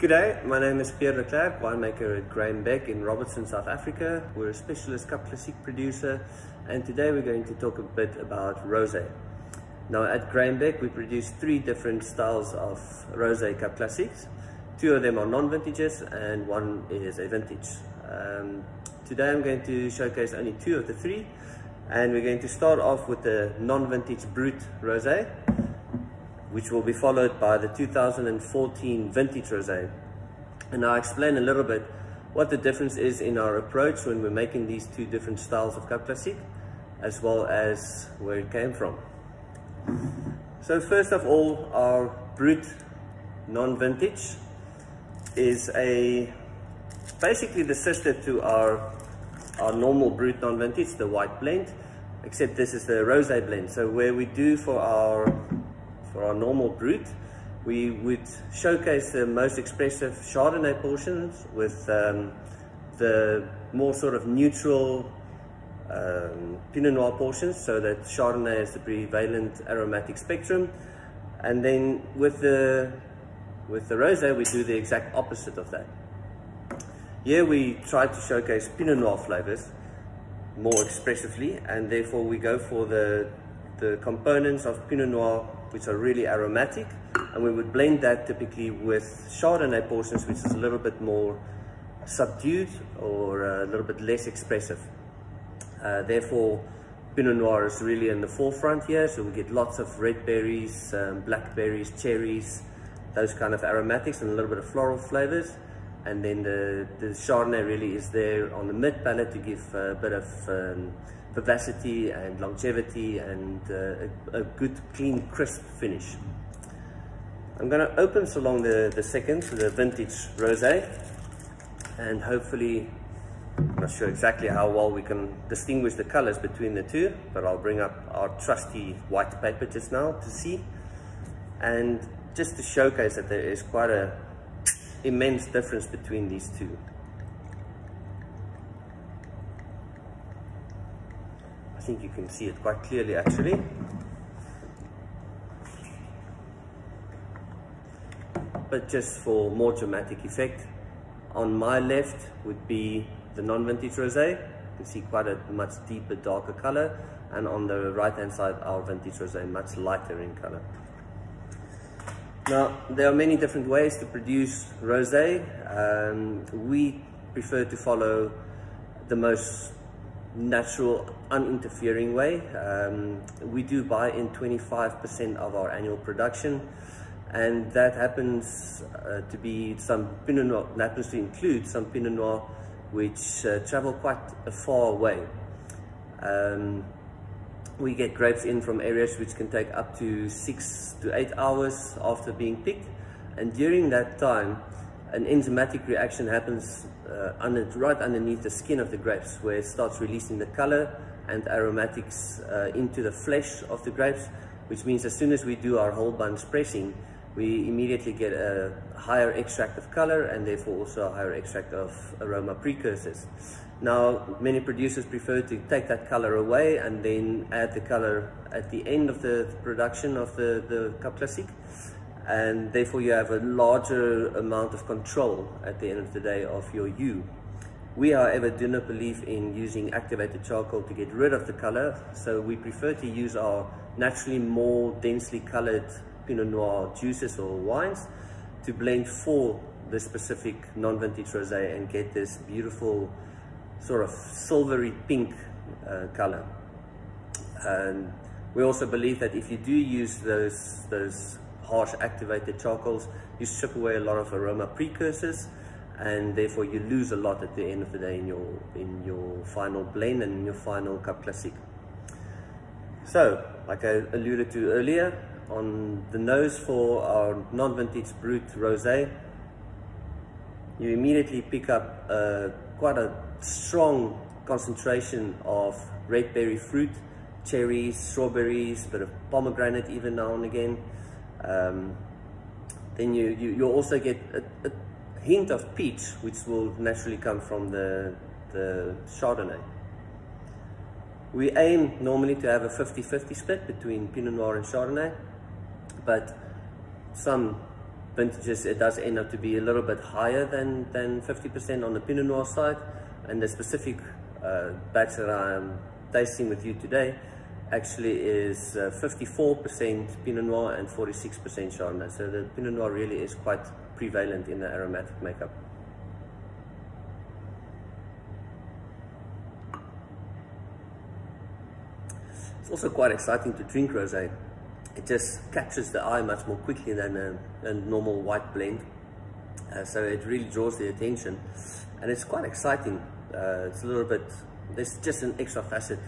G'day, my name is Pierre Klerk, winemaker at Klerk in Robertson, South Africa. We're a specialist Classique producer, and today we're going to talk a bit about rosé. Now at Klerk we produce 3 different styles of rosé Classiques. 2 of them are non-vintages and 1 is a vintage. Today I'm going to showcase only 2 of the 3, and we're going to start off with the non-vintage Brut rosé, which will be followed by the 2014 vintage rosé. And I'll explain a little bit what the difference is in our approach when we're making these 2 different styles of Classique, as well as where it came from. So first of all, our Brut non-vintage is basically the sister to our normal Brut non-vintage, the white blend, except this is the rosé blend. So where we do for our normal Brut, we would showcase the most expressive Chardonnay portions with the more sort of neutral Pinot Noir portions, so that Chardonnay is the prevalent aromatic spectrum. And then with the rosé we do the exact opposite of that. Here we try to showcase Pinot Noir flavors more expressively, and therefore we go for the components of Pinot Noir which are really aromatic, and we would blend that typically with Chardonnay portions, which is a little bit more subdued or a little bit less expressive. Therefore Pinot Noir is really in the forefront here, so we get lots of red berries, blackberries, cherries, those kind of aromatics, and a little bit of floral flavors. And then the Chardonnay really is there on the mid palate to give a bit of vivacity and longevity and a good, clean, crisp finish. I'm going to open along the second, the vintage rosé, and hopefully, I'm not sure exactly how well we can distinguish the colors between the 2, but I'll bring up our trusty white paper just now to see, and just to showcase that there is quite a immense difference between these 2. I think you can see it quite clearly actually. But just for more dramatic effect, on my left would be the non-vintage rosé. You can see quite a much deeper, darker color, and on the right hand side our vintage rosé, much lighter in color. Now there are many different ways to produce rosé. We prefer to follow the most natural, uninterfering way. We do buy in 25% of our annual production, and that happens to be some Pinot Noir, that happens to include some Pinot Noir which travel quite a far way. We get grapes in from areas which can take up to 6 to 8 hours after being picked, and during that time an enzymatic reaction happens right underneath the skin of the grapes, where it starts releasing the color and aromatics into the flesh of the grapes, which means as soon as we do our whole bunch pressing, we immediately get a higher extract of color, and therefore also a higher extract of aroma precursors. Now many producers prefer to take that color away and then add the color at the end of the production of the Classique, and therefore you have a larger amount of control at the end of the day of your hue. We, however, do not believe in using activated charcoal to get rid of the color, so we prefer to use our naturally more densely colored Pinot Noir juices or wines to blend for the specific non-vintage rosé and get this beautiful sort of silvery pink color. And we also believe that if you do use those harsh activated charcoals, you strip away a lot of aroma precursors, and therefore you lose a lot at the end of the day in your final blend and in your final Classique. So, like I alluded to earlier, on the nose for our non-vintage Brut rosé, you immediately pick up quite a strong concentration of red berry fruit, cherries, strawberries, a bit of pomegranate even now and again. Then you also get a hint of peach, which will naturally come from the Chardonnay. We aim normally to have a 50-50 split between Pinot Noir and Chardonnay, but some vintages, it does end up to be a little bit higher than 50% on the Pinot Noir side. And the specific batch that I'm tasting with you today actually is 54% Pinot Noir and 46% Chardonnay. So the Pinot Noir really is quite prevalent in the aromatic makeup. It's also quite exciting to drink rosé. It just catches the eye much more quickly than a normal white blend. So it really draws the attention, and it's quite exciting. It's a little bit, there's just an extra facet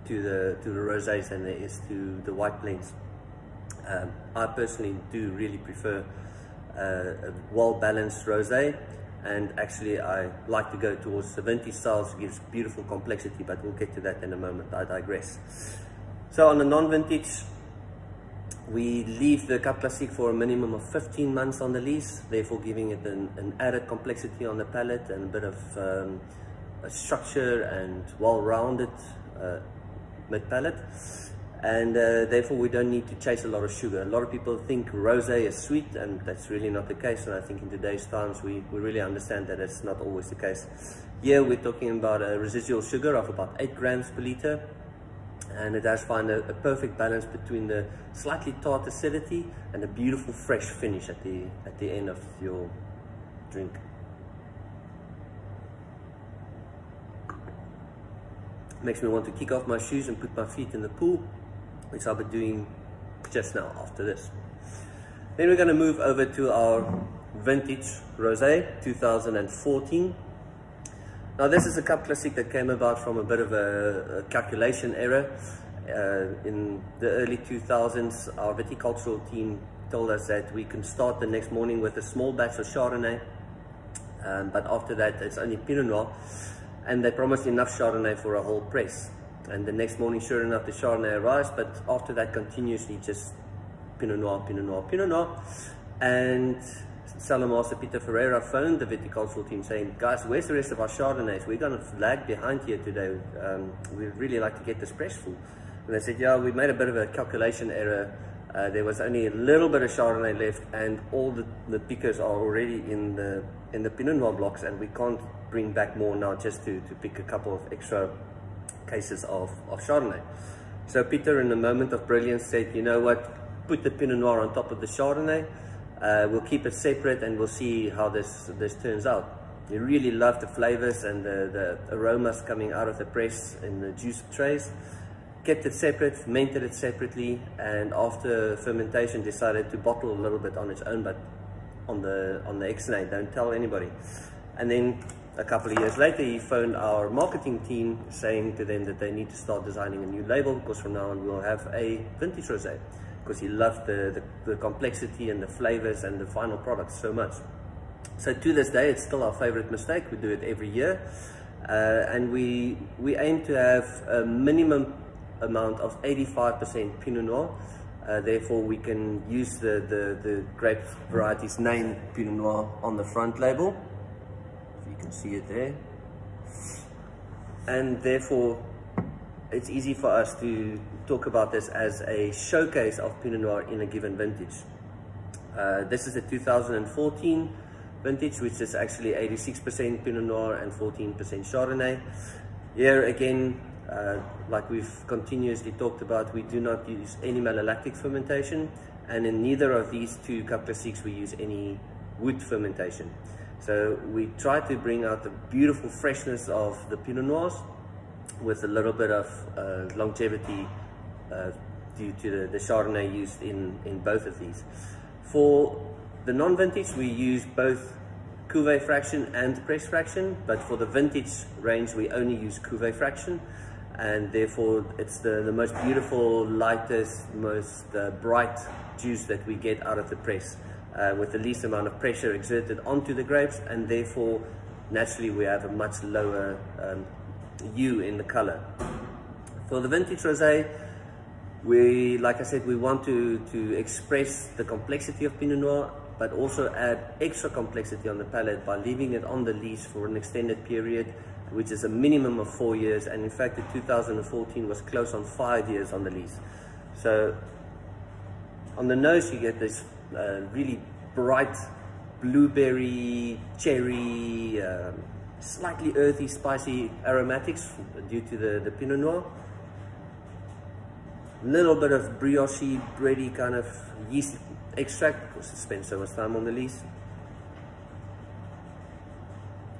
to the rosés than there is to the white blends. I personally do really prefer a well-balanced rosé, and actually I like to go towards the vintage styles. It gives beautiful complexity, but we'll get to that in a moment. I digress. So on the non-vintage, we leave the Cup Classique for a minimum of 15 months on the lease, therefore giving it an added complexity on the palate and a bit of a structure and well-rounded mid-palate. And therefore we don't need to chase a lot of sugar. A lot of people think rosé is sweet, and that's really not the case. And I think in today's times we really understand that it's not always the case. Here we're talking about a residual sugar of about 8 grams per liter. And it does find a perfect balance between the slightly tart acidity and a beautiful fresh finish at the end of your drink. Makes me want to kick off my shoes and put my feet in the pool, which I'll be doing just now after this. Then we're going to move over to our vintage rosé 2014. Now this is a Cup Classique that came about from a bit of a calculation error. In the early 2000s, our viticultural team told us that we can start the next morning with a small batch of Chardonnay, but after that it's only Pinot Noir, and they promised enough Chardonnay for a whole press. And the next morning, sure enough, the Chardonnay arrives, but after that continuously just Pinot Noir, Pinot Noir, Pinot Noir. And Cellar Master Peter Ferreira phoned the viticultural team saying, guys, where's the rest of our Chardonnays? We're going to lag behind here today. We'd really like to get this press full. And they said, yeah, we made a bit of a calculation error. There was only a little bit of Chardonnay left, and all the pickers are already in the Pinot Noir blocks, and we can't bring back more now just to pick a couple of extra cases of Chardonnay. So Peter, in a moment of brilliance, said, you know what, put the Pinot Noir on top of the Chardonnay. We'll keep it separate and we'll see how this turns out. We really love the flavors and the aromas coming out of the press in the juice trays. Kept it separate, fermented it separately, and after fermentation decided to bottle a little bit on its own, but on the X-Nay, don't tell anybody. And then a couple of years later, he phoned our marketing team saying to them that they need to start designing a new label, because from now on we'll have a vintage rosé, because he loved the complexity and the flavors and the final product so much. So to this day, it's still our favorite mistake. We do it every year, and we aim to have a minimum amount of 85% Pinot Noir. Therefore we can use the grape variety's name Pinot Noir on the front label, if you can see it there, and therefore it's easy for us to talk about this as a showcase of Pinot Noir in a given vintage. This is the 2014 vintage, which is actually 86% Pinot Noir and 14% Chardonnay. Here again, like we've continuously talked about, we do not use any malolactic fermentation, and in neither of these two Cup Classiques we use any wood fermentation. So we try to bring out the beautiful freshness of the Pinot Noirs with a little bit of longevity due to the Chardonnay used in both of these. For the non-vintage, we use both cuvee fraction and press fraction, but for the vintage range we only use cuvee fraction, and therefore it's the most beautiful, lightest, most bright juice that we get out of the press, with the least amount of pressure exerted onto the grapes, and therefore naturally we have a much lower hue in the color. For the vintage rosé, like I said, we want to express the complexity of Pinot Noir, but also add extra complexity on the palate by leaving it on the lees for an extended period, which is a minimum of 4 years, and in fact the 2014 was close on 5 years on the lees. So on the nose you get this really bright blueberry, cherry, slightly earthy, spicy aromatics due to the Pinot Noir. Little bit of brioche, bready kind of yeast extract because it spends so much time on the lees.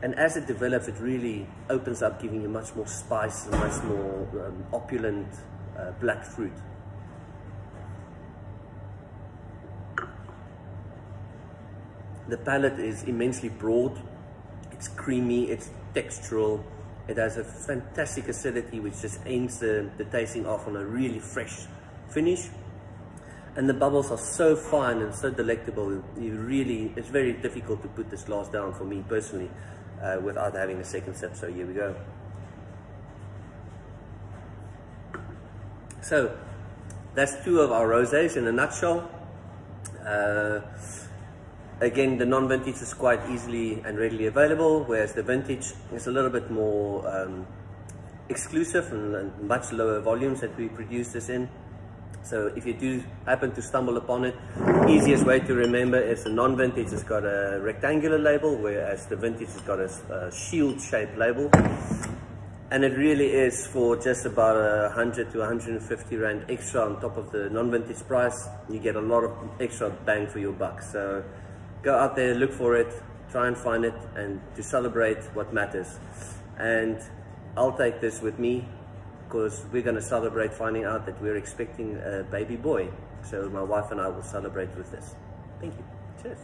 And as it develops, it really opens up, giving you much more spice and much more opulent black fruit. The palate is immensely broad, it's creamy, it's textural, it has a fantastic acidity which just ends the tasting off on a really fresh finish. And the bubbles are so fine and so delectable, it's very difficult to put this glass down for me personally without having a second sip, so here we go. So that's two of our rosés in a nutshell. Again, the non-vintage is quite easily and readily available, whereas the vintage is a little bit more exclusive and much lower volumes that we produce this in. So if you do happen to stumble upon it, easiest way to remember is the non-vintage has got a rectangular label, whereas the vintage has got a shield-shaped label. And it really is for just about 100 to 150 Rand extra on top of the non-vintage price. You get a lot of extra bang for your buck. So go out there, look for it, try and find it, and to celebrate what matters. And I'll take this with me because we're going to celebrate finding out that we're expecting a baby boy. So my wife and I will celebrate with this. Thank you. Cheers.